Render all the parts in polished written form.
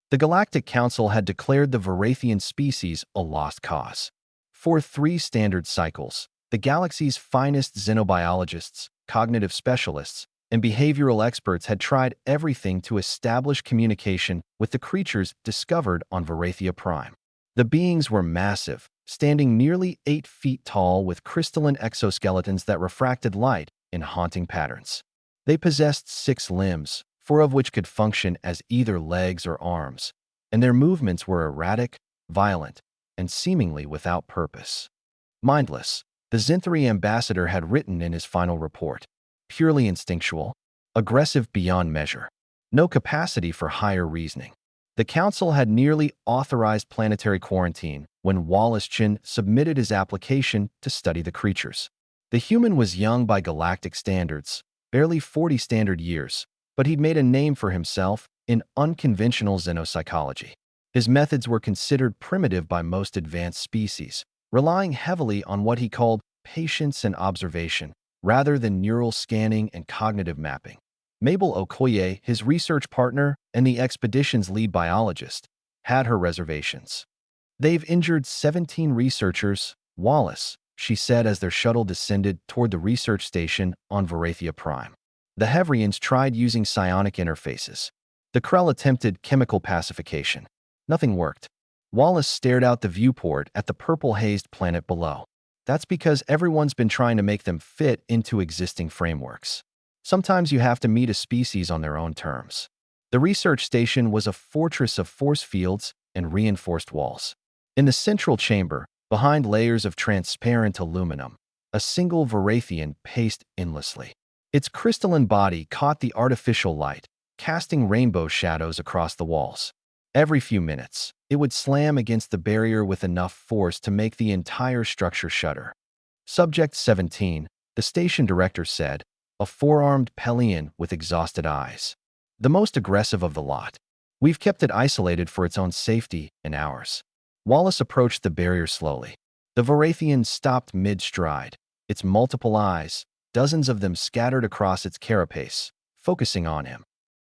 The Galactic Council had declared the Vatheian species a lost cause. For 3 standard cycles, the galaxy's finest xenobiologists, cognitive specialists, and behavioral experts had tried everything to establish communication with the creatures discovered on Vathia Prime. The beings were massive, standing nearly 8 feet tall with crystalline exoskeletons that refracted light in haunting patterns. They possessed 6 limbs, 4 of which could function as either legs or arms, and their movements were erratic, violent, and seemingly without purpose. Mindless, the Zinthari ambassador had written in his final report. Purely instinctual, aggressive beyond measure. No capacity for higher reasoning. The Council had nearly authorized planetary quarantine when Wallace Chin submitted his application to study the creatures. The human was young by galactic standards, barely 40 standard years, but he'd made a name for himself in unconventional xenopsychology. His methods were considered primitive by most advanced species, relying heavily on what he called patience and observation, rather than neural scanning and cognitive mapping. Mabel Okoye, his research partner and the expedition's lead biologist, had her reservations. "They've injured 17 researchers, Wallace," she said as their shuttle descended toward the research station on Vathia Prime. The Hevrians tried using psionic interfaces. The Krell attempted chemical pacification. Nothing worked. Wallace stared out the viewport at the purple-hazed planet below. That's because everyone's been trying to make them fit into existing frameworks. Sometimes you have to meet a species on their own terms. The research station was a fortress of force fields and reinforced walls. In the central chamber, behind layers of transparent aluminum, a single Vatheian paced endlessly. Its crystalline body caught the artificial light, casting rainbow shadows across the walls. Every few minutes, it would slam against the barrier with enough force to make the entire structure shudder. Subject 17, the station director said, a 4-armed Pelian with exhausted eyes. The most aggressive of the lot. We've kept it isolated for its own safety and ours. Wallace approached the barrier slowly. The Vatheian stopped mid-stride, its multiple eyes, dozens of them scattered across its carapace, focusing on him.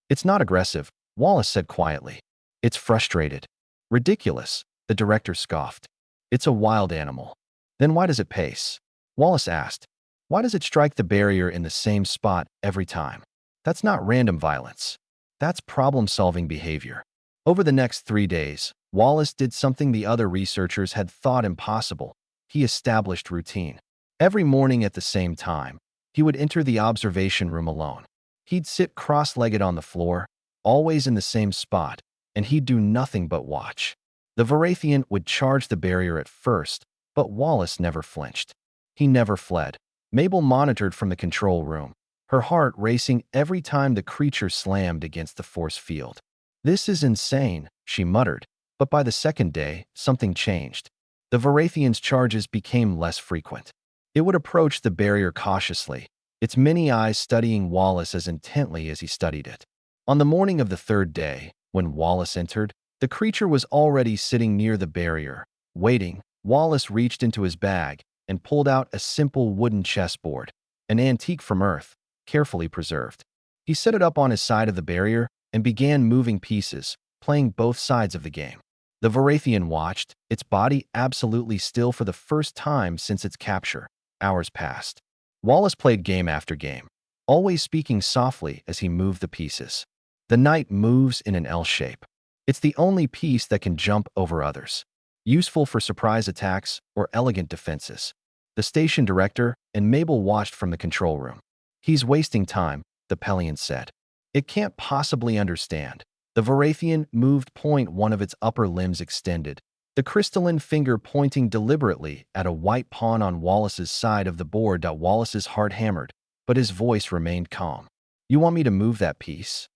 "It's not aggressive," Wallace said quietly. "It's frustrated." "Ridiculous," the director scoffed. "It's a wild animal." "Then why does it pace?" Wallace asked. "Why does it strike the barrier in the same spot every time?" "That's not random violence. That's problem-solving behavior." Over the next 3 days, Wallace did something the other researchers had thought impossible. He established routine. Every morning at the same time, he would enter the observation room alone. He'd sit cross-legged on the floor, always in the same spot, and he'd do nothing but watch. The Vatheian would charge the barrier at first, but Wallace never flinched. He never fled. Mabel monitored from the control room, her heart racing every time the creature slammed against the force field. "This is insane," she muttered, but by the second day, something changed. The Vatheian's charges became less frequent. It would approach the barrier cautiously, its many eyes studying Wallace as intently as he studied it. On the morning of the 3rd day, when Wallace entered, the creature was already sitting near the barrier, waiting. Wallace reached into his bag and pulled out a simple wooden chessboard, an antique from Earth, carefully preserved. He set it up on his side of the barrier and began moving pieces, playing both sides of the game. The Vatheian watched, its body absolutely still for the first time since its capture. Hours passed. Wallace played game after game, always speaking softly as he moved the pieces. The knight moves in an L shape. It's the only piece that can jump over others, useful for surprise attacks or elegant defenses. The station director and Mabel watched from the control room. "He's wasting time," the Pelian said. "It can't possibly understand." The Vatheian moved. One of its upper limbs extended, the crystalline finger pointing deliberately at a white pawn on Wallace's side of the board. Wallace's heart hammered, but his voice remained calm. "You want me to move that piece?"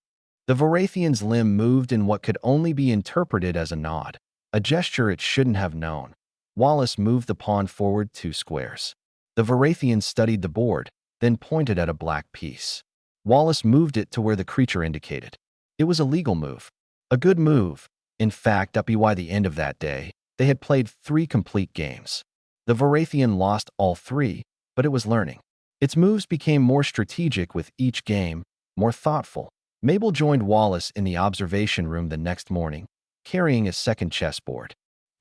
The Vatheian's limb moved in what could only be interpreted as a nod, a gesture it shouldn't have known. Wallace moved the pawn forward 2 squares. The Vatheian studied the board, then pointed at a black piece. Wallace moved it to where the creature indicated. It was a legal move. A good move. In fact, up by the end of that day, they had played 3 complete games. The Vatheian lost all 3, but it was learning. Its moves became more strategic with each game, more thoughtful. Mabel joined Wallace in the observation room the next morning, carrying a second chessboard.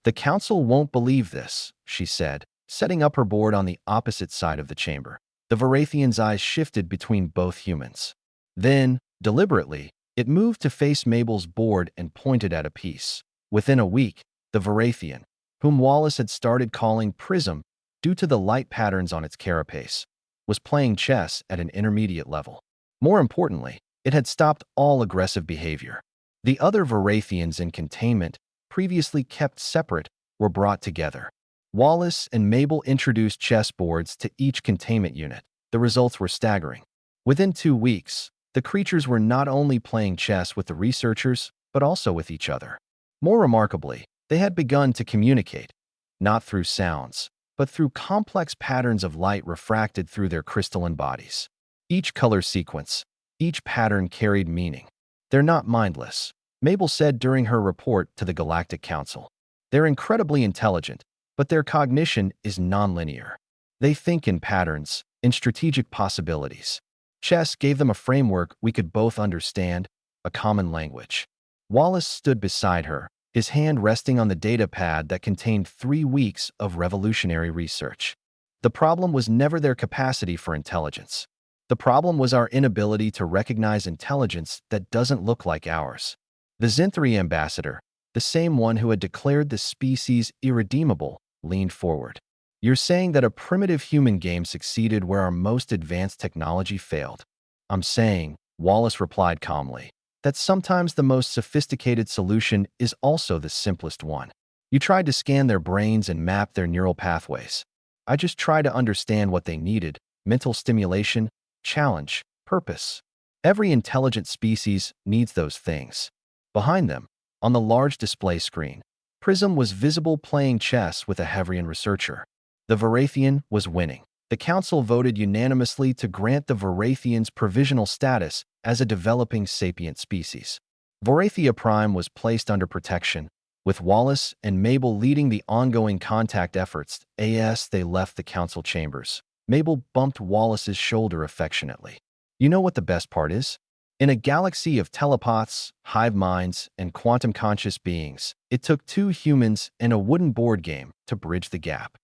"The council won't believe this," she said, setting up her board on the opposite side of the chamber. The Varathian's eyes shifted between both humans. Then, deliberately, it moved to face Mabel's board and pointed at a piece. Within a week, the Varathian, whom Wallace had started calling Prism due to the light patterns on its carapace, was playing chess at an intermediate level. More importantly, it had stopped all aggressive behavior. The other Varathians in containment, previously kept separate, were brought together. Wallace and Mabel introduced chessboards to each containment unit. The results were staggering. Within 2 weeks, the creatures were not only playing chess with the researchers, but also with each other. More remarkably, they had begun to communicate, not through sounds, but through complex patterns of light refracted through their crystalline bodies. Each color sequence, each pattern carried meaning. "They're not mindless," Mabel said during her report to the Galactic Council. "They're incredibly intelligent, but their cognition is nonlinear. They think in patterns, in strategic possibilities. Chess gave them a framework we could both understand, a common language." Wallace stood beside her, his hand resting on the data pad that contained 3 weeks of revolutionary research. "The problem was never their capacity for intelligence. The problem was our inability to recognize intelligence that doesn't look like ours." The Zinthri ambassador, the same one who had declared the species irredeemable, leaned forward. "You're saying that a primitive human game succeeded where our most advanced technology failed?" "I'm saying," Wallace replied calmly, "that sometimes the most sophisticated solution is also the simplest one. You tried to scan their brains and map their neural pathways. I just tried to understand what they needed: mental stimulation, challenge, purpose. Every intelligent species needs those things." Behind them, on the large display screen, Prism was visible playing chess with a Hevrian researcher. The Varathian was winning. The council voted unanimously to grant the Varathians provisional status as a developing sapient species. Varathia Prime was placed under protection, with Wallace and Mabel leading the ongoing contact efforts. As they left the council chambers, Mabel bumped Wallace's shoulder affectionately. "You know what the best part is? In a galaxy of telepaths, hive minds, and quantum-conscious beings, it took 2 humans and a wooden board game to bridge the gap."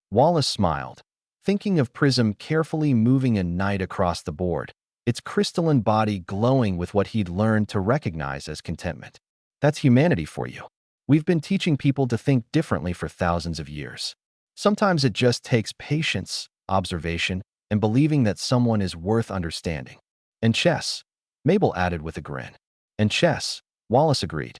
Wallace smiled, thinking of Prism carefully moving a knight across the board, its crystalline body glowing with what he'd learned to recognize as contentment. "That's humanity for you. We've been teaching people to think differently for thousands of years. Sometimes it just takes patience, observation, and believing that someone is worth understanding." "And chess," Mabel added with a grin. "And chess," Wallace agreed.